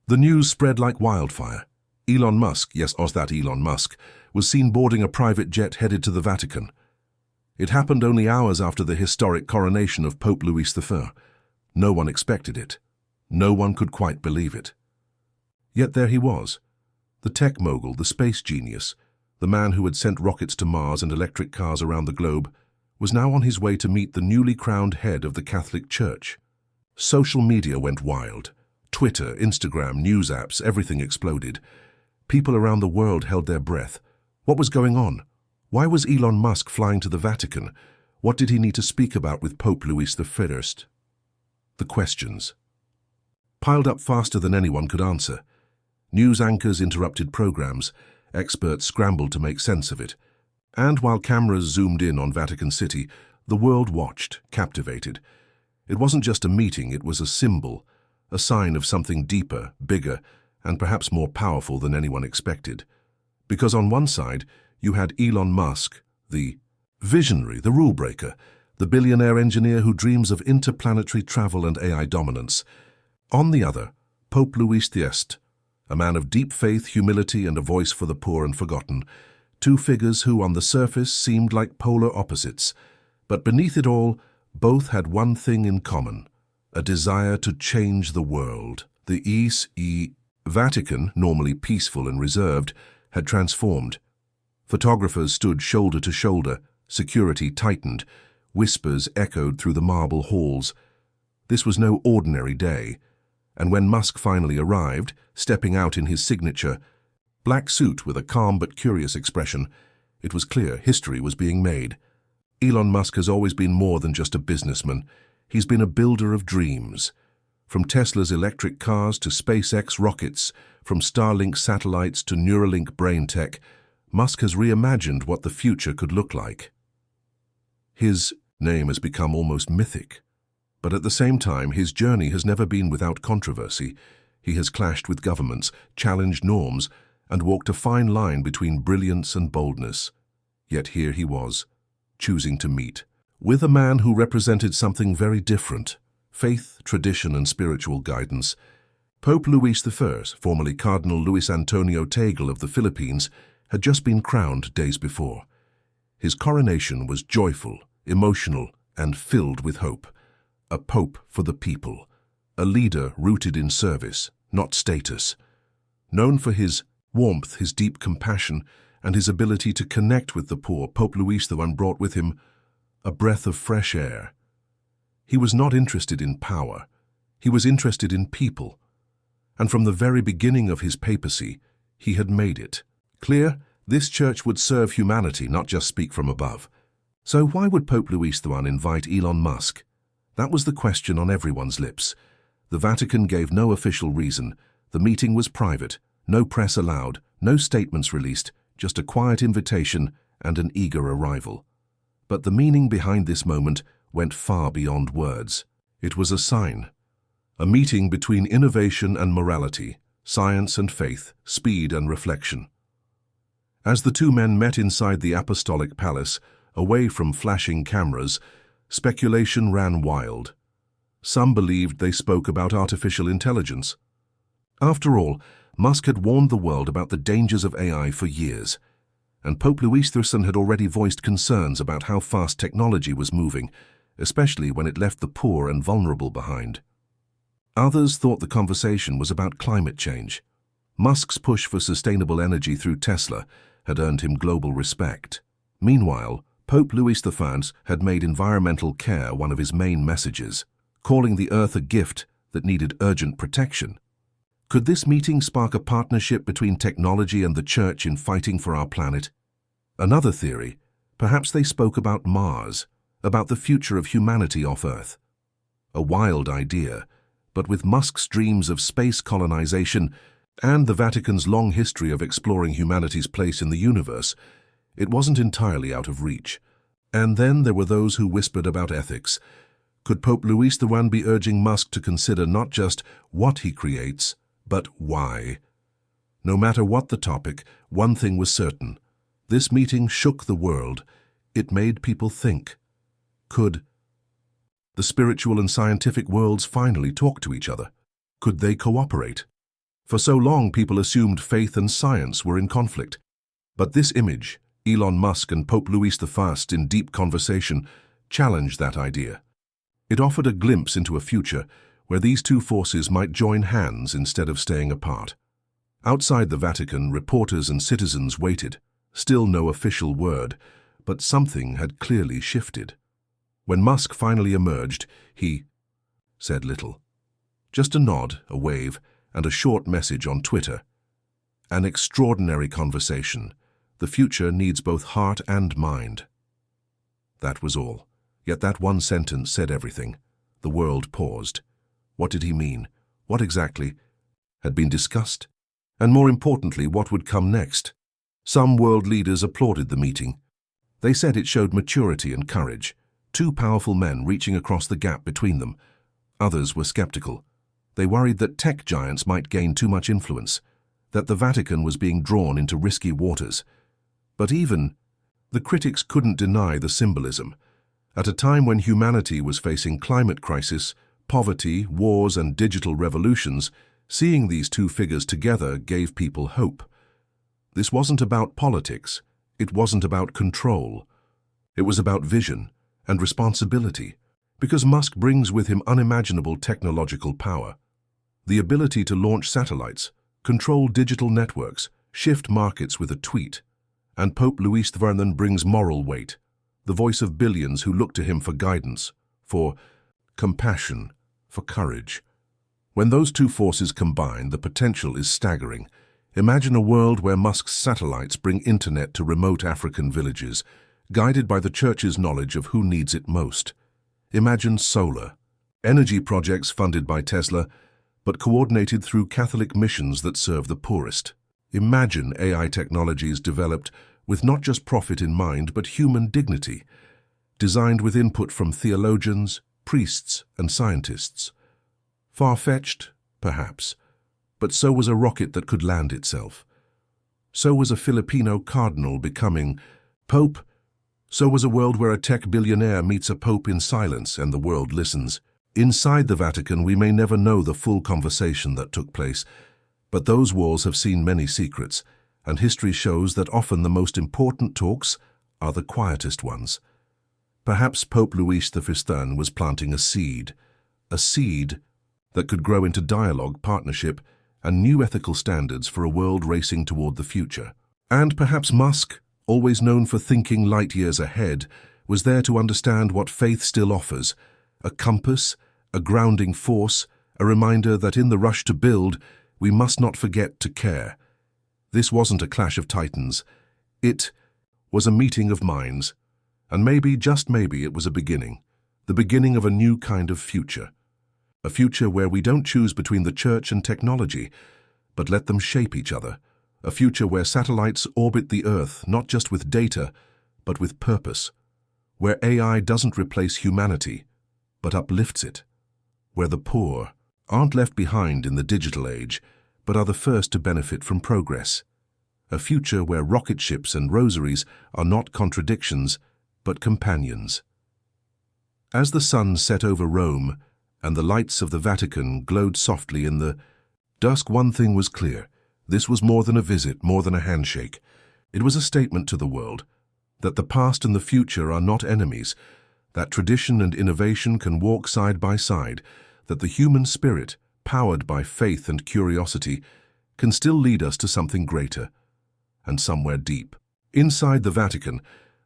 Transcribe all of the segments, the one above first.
The news spread like wildfire. Elon Musk, yes, that Elon Musk, was seen boarding a private jet headed to the Vatican. It happened only hours after the historic coronation of Pope Louis XI. No one expected it. No one could quite believe it. Yet there he was, the tech mogul, the space genius, the man who had sent rockets to Mars and electric cars around the globe, was now on his way to meet the newly crowned head of the Catholic Church. Social media went wild. Twitter, Instagram, news apps, everything exploded. People around the world held their breath. What was going on? Why was Elon Musk flying to the Vatican? What did he need to speak about with Pope Louis XI? The questions piled up faster than anyone could answer. News anchors interrupted programs. Experts scrambled to make sense of it. And while cameras zoomed in on Vatican City, the world watched, captivated. It wasn't just a meeting, it was a symbol, a sign of something deeper, bigger, and perhaps more powerful than anyone expected. Because on one side, you had Elon Musk, the visionary, the rule-breaker, the billionaire engineer who dreams of interplanetary travel and AI dominance. On the other, Pope Louis XI, a man of deep faith, humility, and a voice for the poor and forgotten. Two figures who, on the surface, seemed like polar opposites. But beneath it all, both had one thing in common: a desire to change the world. The Vatican, normally peaceful and reserved, had transformed. Photographers stood shoulder to shoulder, security tightened, whispers echoed through the marble halls. This was no ordinary day, and when Musk finally arrived, stepping out in his signature black suit with a calm but curious expression, it was clear history was being made. Elon Musk has always been more than just a businessman. He's been a builder of dreams. From Tesla's electric cars to SpaceX rockets, from Starlink satellites to Neuralink brain tech, Musk has reimagined what the future could look like. His name has become almost mythic. But at the same time, his journey has never been without controversy. He has clashed with governments, challenged norms, and walked a fine line between brilliance and boldness. Yet here he was, choosing to meet with a man who represented something very different: faith, tradition, and spiritual guidance. Pope Louis I, formerly Cardinal Luis Antonio Tagle of the Philippines, had just been crowned days before. His coronation was joyful, emotional, and filled with hope. A pope for the people, a leader rooted in service, not status. Known for his warmth, his deep compassion, and his ability to connect with the poor, Pope Louis I brought with him a breath of fresh air. He was not interested in power. He was interested in people. And from the very beginning of his papacy, he had made it clear this church would serve humanity, not just speak from above. So why would Pope Louis I invite Elon Musk? That was the question on everyone's lips. The Vatican gave no official reason. The meeting was private, no press allowed, no statements released, just a quiet invitation and an eager arrival. But the meaning behind this moment went far beyond words. It was a sign. A meeting between innovation and morality, science and faith, speed and reflection. As the two men met inside the apostolic palace, away from flashing cameras, speculation ran wild. Some believed they spoke about artificial intelligence. After all, Musk had warned the world about the dangers of AI for years, and Pope Louis XI had already voiced concerns about how fast technology was moving, especially when it left the poor and vulnerable behind. Others thought the conversation was about climate change. Musk's push for sustainable energy through Tesla had earned him global respect. Meanwhile, Pope Louis XI had made environmental care one of his main messages, calling the Earth a gift that needed urgent protection. Could this meeting spark a partnership between technology and the Church in fighting for our planet? Another theory, perhaps they spoke about Mars, about the future of humanity off Earth. A wild idea, but with Musk's dreams of space colonization and the Vatican's long history of exploring humanity's place in the universe, it wasn't entirely out of reach. And then there were those who whispered about ethics. Could Pope Louis I be urging Musk to consider not just what he creates, but why? No matter what the topic, one thing was certain. This meeting shook the world. It made people think. Could the spiritual and scientific worlds finally talk to each other? Could they cooperate? For so long, people assumed faith and science were in conflict. But this image, Elon Musk and Pope Louis I in deep conversation, challenged that idea. It offered a glimpse into a future where these two forces might join hands instead of staying apart. Outside the Vatican, reporters and citizens waited. Still no official word, but something had clearly shifted. When Musk finally emerged, he said little. Just a nod, a wave, and a short message on Twitter. An extraordinary conversation. The future needs both heart and mind. That was all. Yet that one sentence said everything. The world paused. What did he mean? What exactly had been discussed? And more importantly, what would come next? Some world leaders applauded the meeting. They said it showed maturity and courage, two powerful men reaching across the gap between them. Others were skeptical. They worried that tech giants might gain too much influence, that the Vatican was being drawn into risky waters. But even the critics couldn't deny the symbolism. At a time when humanity was facing climate crisis, poverty, wars, and digital revolutions, seeing these two figures together gave people hope. This wasn't about politics. It wasn't about control. It was about vision and responsibility, because Musk brings with him unimaginable technological power. The ability to launch satellites, control digital networks, shift markets with a tweet. And Pope Louis XI brings moral weight, the voice of billions who look to him for guidance, for compassion, for courage. When those two forces combine, the potential is staggering. Imagine a world where Musk's satellites bring internet to remote African villages, guided by the Church's knowledge of who needs it most. Imagine solar, energy projects funded by Tesla, but coordinated through Catholic missions that serve the poorest. Imagine AI technologies developed with not just profit in mind, but human dignity, designed with input from theologians, priests, and scientists. Far-fetched, perhaps, but so was a rocket that could land itself. So was a Filipino cardinal becoming Pope. So was a world where a tech billionaire meets a pope in silence and the world listens. Inside the Vatican, we may never know the full conversation that took place, but those walls have seen many secrets, and history shows that often the most important talks are the quietest ones. Perhaps Pope Louis XV was planting a seed that could grow into dialogue, partnership, and new ethical standards for a world racing toward the future. And perhaps Musk, always known for thinking light years ahead, was there to understand what faith still offers, a compass, a grounding force, a reminder that in the rush to build, we must not forget to care. This wasn't a clash of titans. It was a meeting of minds. And maybe, just maybe, it was a beginning. The beginning of a new kind of future. A future where we don't choose between the church and technology, but let them shape each other. A future where satellites orbit the Earth not just with data, but with purpose. Where AI doesn't replace humanity, but uplifts it. Where the poor aren't left behind in the digital age, but are the first to benefit from progress. A future where rocket ships and rosaries are not contradictions, but companions. As the sun set over Rome and the lights of the Vatican glowed softly in the dusk, one thing was clear. This was more than a visit, more than a handshake. It was a statement to the world that the past and the future are not enemies, that tradition and innovation can walk side by side, that the human spirit, powered by faith and curiosity, can still lead us to something greater and somewhere deep. Inside the Vatican,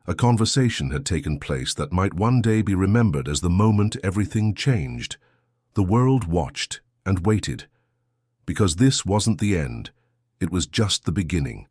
a conversation had taken place that might one day be remembered as the moment everything changed. The world watched and waited, because this wasn't the end, it was just the beginning.